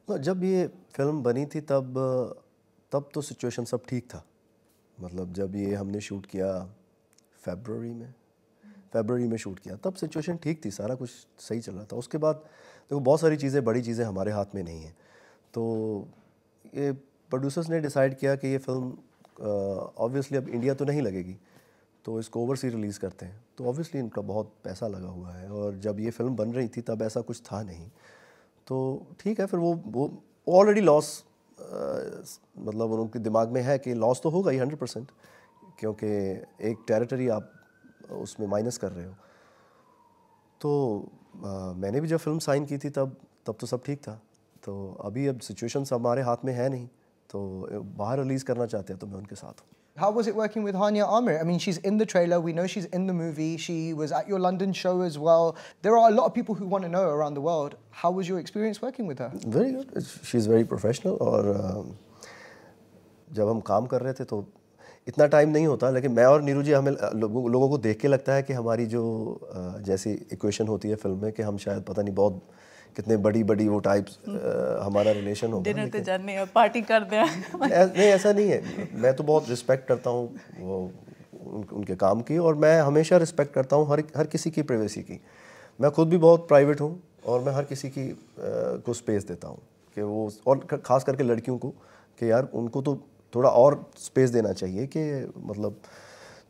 जब ये फिल्म बनी थी तब तो सिचुएशन सब ठीक था। मतलब जब ये हमने शूट किया फरवरी में शूट किया, तब सिचुएशन ठीक थी, सारा कुछ सही चल रहा था। उसके बाद देखो बहुत सारी चीज़ें, बड़ी चीज़ें हमारे हाथ में नहीं हैं। तो ये प्रोड्यूसर्स ने डिसाइड किया कि ये फिल्म ऑब्वियसली अब इंडिया तो नहीं लगेगी, तो इसको ओवरसीज रिलीज़ करते हैं। तो ऑब्वियसली इनका बहुत पैसा लगा हुआ है, और जब ये फिल्म बन रही थी तब ऐसा कुछ था नहीं। तो ठीक है, फिर वो ऑलरेडी लॉस, मतलब उनके दिमाग में है कि लॉस तो होगा ही 100%, क्योंकि एक टेरिटरी आप उसमें माइनस कर रहे हो। तो मैंने भी जब फिल्म साइन की थी तब तो सब ठीक था। तो अभी अब सिचुएशंस हमारे हाथ में है नहीं, तो बाहर रिलीज़ करना चाहते हैं तो मैं उनके साथ हूँ। How was it working with Hania Amir? I mean, she's in the trailer. We know she's in the movie. She was at your London show as well. There are a lot of people who want to know around the world. How was your experience working with her? Very good. She's very professional. और जब हम काम कर रहे थे तो इतना time नहीं होता, लेकिन मैं और नीरू जी, हमें लोगों को देख के लगता है कि हमारी जो जैसी इक्वेशन होती है फिल्म में, कि हम शायद पता नहीं बहुत कितने बड़ी वो टाइप्स हमारा रिलेशन होगा। डिनर पे जाने और पार्टी कर दें। नहीं, ऐसा नहीं है। मैं तो बहुत रिस्पेक्ट करता हूँ वो उनके काम की, और मैं हमेशा रिस्पेक्ट करता हूँ हर किसी की प्राइवेसी की। मैं खुद भी बहुत प्राइवेट हूँ, और मैं हर किसी की को स्पेस देता हूँ कि वो, और ख़ास करके लड़कियों को, कि यार उनको तो थोड़ा और स्पेस देना चाहिए, कि मतलब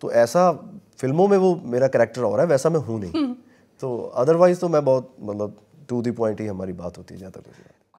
तो ऐसा फिल्मों में वो मेरा कैरेक्टर हो रहा है, वैसा मैं हूँ नहीं। तो अदरवाइज़ तो मैं बहुत, मतलब टू द पॉइंट ही हमारी बात होती है ज़्यादा।